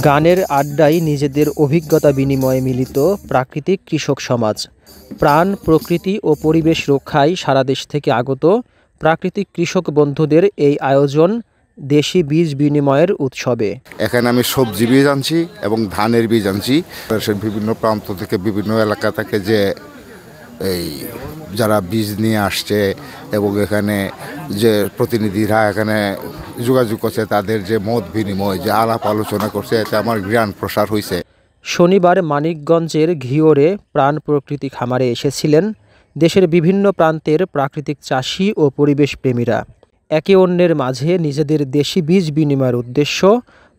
গানের আড্ডায় নিজেদের অভিজ্ঞতা বিনিময়ে মিলিত প্রাকৃতিক কৃষক সমাজ। প্রাণ, প্রকৃতি ও পরিবেশ রক্ষায় সারা দেশ থেকে আগত প্রাকৃতিক কৃষক বন্ধুদের এই আয়োজন দেশি বীজ বিনিময়ের উৎসবে। এখানে আমি সবজি বীজ আনছি এবং ধানের বীজ আনছি। দেশের বিভিন্ন প্রান্ত থেকে, বিভিন্ন এলাকা থেকে যে এই যারা বীজ নিয়ে আসছে এবং এখানে যে প্রতিনিধিরা এখানে যোগাযোগ করছে, তাদের যে মত বিনিময়, যে আলাপ আলোচনা করছে, এতে আমার জ্ঞান প্রসার হয়েছে। শনিবার মানিকগঞ্জের ঘিওরে প্রাণ প্রকৃতি খামারে এসেছিলেন দেশের বিভিন্ন প্রান্তের প্রাকৃতিক চাষি ও পরিবেশ প্রেমীরা। একে অন্যের মাঝে নিজেদের দেশি বীজ বিনিময়ের উদ্দেশ্য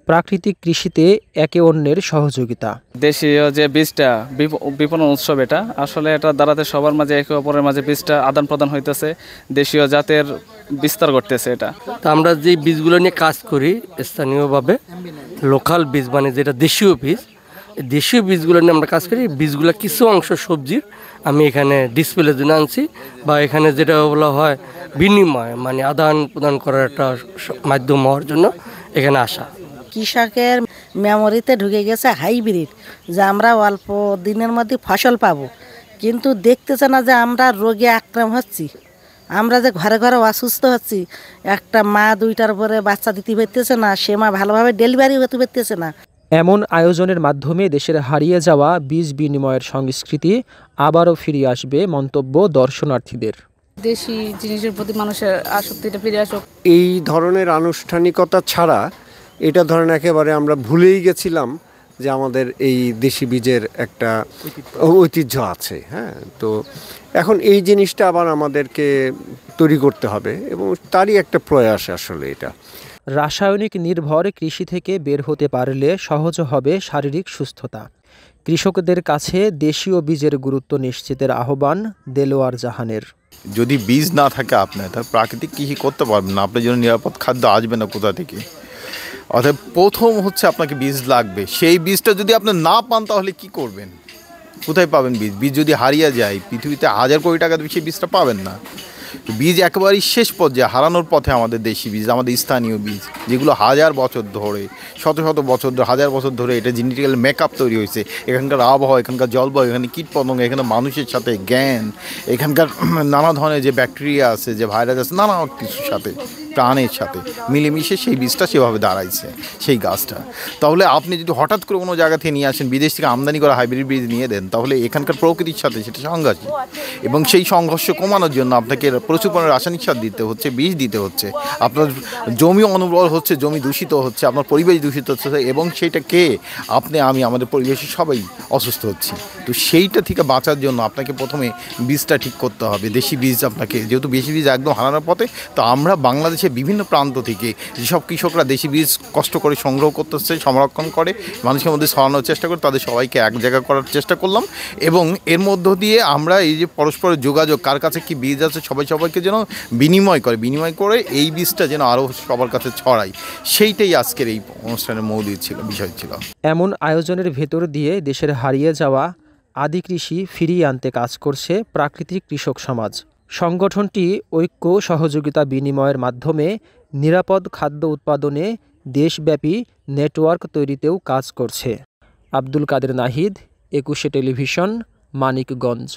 প্রাকৃতিক কৃষিতে একে অন্যের সহযোগিতা। দেশীয় যে বীজটা বিপণন উৎসব, এটা আসলে এটা দ্বারাতে সবার মাঝে একে অপরের মাঝে বীজটা আদান প্রদান হইতেছে, দেশীয় জাতের বিস্তার করতেছে। এটা তা আমরা যে বীজগুলো নিয়ে কাজ করি স্থানীয়ভাবে, লোকাল বীজ মানে যেটা দেশীয় বীজ, দেশীয় বীজগুলো নিয়ে আমরা কাজ করি। বীজগুলো কিছু অংশ সবজির আমি এখানে ডিসপ্লের জন্য আনছি, বা এখানে যেটা বলা হয় বিনিময় মানে আদান প্রদান করার একটা মাধ্যম হওয়ার জন্য এখানে আসা। কৃষকের মেমোরিতে ঢুকে গেছে হাইব্রিড, যে আমরা অল্প দিনের মধ্যে ফসল পাবো, কিন্তু দেখতেছে না যে আমরা রোগে আক্রান্ত হচ্ছি, আমরা যে ঘরে ঘরে অসুস্থ হচ্ছি। একটা মা দুইটার পরে বাচ্চা দিতে পারতেছে না, সে মা ভালোভাবে ডেলিভারি হতে পারতেছে না। এমন আয়োজনের মাধ্যমে দেশের হারিয়ে যাওয়া বীজ বিনিময়ের সংস্কৃতি আবারও ফিরে আসবে মন্তব্য দর্শনার্থীদের। দেশি জিনিসের প্রতি মানুষের আসক্তিটা ফিরে আসুক। এই ধরনের আনুষ্ঠানিকতা ছাড়া এটা ধরেন একেবারে আমরা ভুলেই গেছিলাম যে আমাদের এই দেশি বীজের একটা ঐতিহ্য আছে। হ্যাঁ, তো এখন এই জিনিসটা আবার আমাদেরকে তৈরি করতে হবে এবং তারই একটা প্রয়াস আসলে এটা। রাসায়নিক নির্ভর কৃষি থেকে বের হতে পারলে সহজ হবে শারীরিক সুস্থতা। কৃষকদের কাছে দেশীয় বীজের গুরুত্ব নিশ্চিতের আহ্বান দেলোয়ার জাহানের। যদি বীজ না থাকে আপনার, তাহলে প্রাকৃতিক কৃষি করতে পারবেন না, আপনার জন্য নিরাপদ খাদ্য আসবে না কোথা থেকে। অর্থাৎ প্রথম হচ্ছে আপনাকে বীজ লাগবে। সেই বীজটা যদি আপনি না পান তাহলে কি করবেন? কোথায় পাবেন বীজ? বীজ যদি হারিয়ে যায়, পৃথিবীতে 1000 কোটি টাকা দিয়ে সেই বীজটা পাবেন না। বীজ একেবারেই শেষ পর্যায়ে হারানোর পথে আমাদের দেশি বীজ, আমাদের স্থানীয় বীজ, যেগুলো 1000 বছর ধরে, শত শত বছর ধরে, 1000 বছর ধরে এটা জেনেটিক্যাল মেকআপ তৈরি হয়েছে। এখানকার আবহাওয়া, এখানকার জলবায়ু, এখানে কীটপতঙ্গ, এখানে মানুষের সাথে জ্ঞান, এখানকার নানা ধরনের যে ব্যাকটেরিয়া আছে, যে ভাইরাস আছে, নানা কিছুর সাথে, প্রাণের সাথে মিলেমিশে সেই বীজটা সেভাবে দাঁড়াইছে, সেই গাছটা। তাহলে আপনি যদি হঠাৎ করে কোনো জায়গা থেকে নিয়ে আসেন, বিদেশ থেকে আমদানি করা হাইব্রিড বীজ নিয়ে দেন, তাহলে এখানকার প্রকৃতির সাথে সেটা সংঘর্ষী। এবং সেই সংঘর্ষ কমানোর জন্য আপনাকে প্রচুর পরিমাণে রাসায়নিক সার দিতে হচ্ছে, বীজ দিতে হচ্ছে, আপনার জমি অনুর্বর হচ্ছে, জমি দূষিত হচ্ছে, আপনার পরিবেশ দূষিত হচ্ছে, এবং সেইটাকে আপনি, আমি, আমাদের পরিবেশে সবাই অসুস্থ হচ্ছি। তো সেইটা থেকে বাঁচার জন্য আপনাকে প্রথমে বীজটা ঠিক করতে হবে। দেশি বীজ আপনাকে, যেহেতু দেশি বীজ একদম হারানোর পথে, তো আমরা বাংলাদেশের বিভিন্ন প্রান্ত থেকে যেসব কৃষকরা দেশি বীজ কষ্ট করে সংগ্রহ করতেছে, সংরক্ষণ করে, মানুষের মধ্যে ছড়ানোর চেষ্টা করে, তাদের সবাইকে এক জায়গা করার চেষ্টা করলাম। এবং এর মধ্য দিয়ে আমরা এই যে পরস্পরের যোগাযোগ, কার কাছে কি বীজ আছে, সবাইকে যেন বিনিময় করে এই বীজটা যেন আরও সবার কাছে ছড়ায়, সেইটাই আজকের এই অনুষ্ঠানের মূল বিষয় ছিল। এমন আয়োজনের ভেতর দিয়ে দেশের হারিয়ে যাওয়া আদি কৃষি ফিরিয়ে আনতে কাজ করছে প্রাকৃতিক কৃষক সমাজ। সংগঠনটি ঐক্য, সহযোগিতা বিনিময়ের মাধ্যমে নিরাপদ খাদ্য উৎপাদনে দেশব্যাপী নেটওয়ার্ক তৈরিতেও কাজ করছে। আব্দুল কাদের নাহিদ, 21 টেলিভিশন, মানিকগঞ্জ।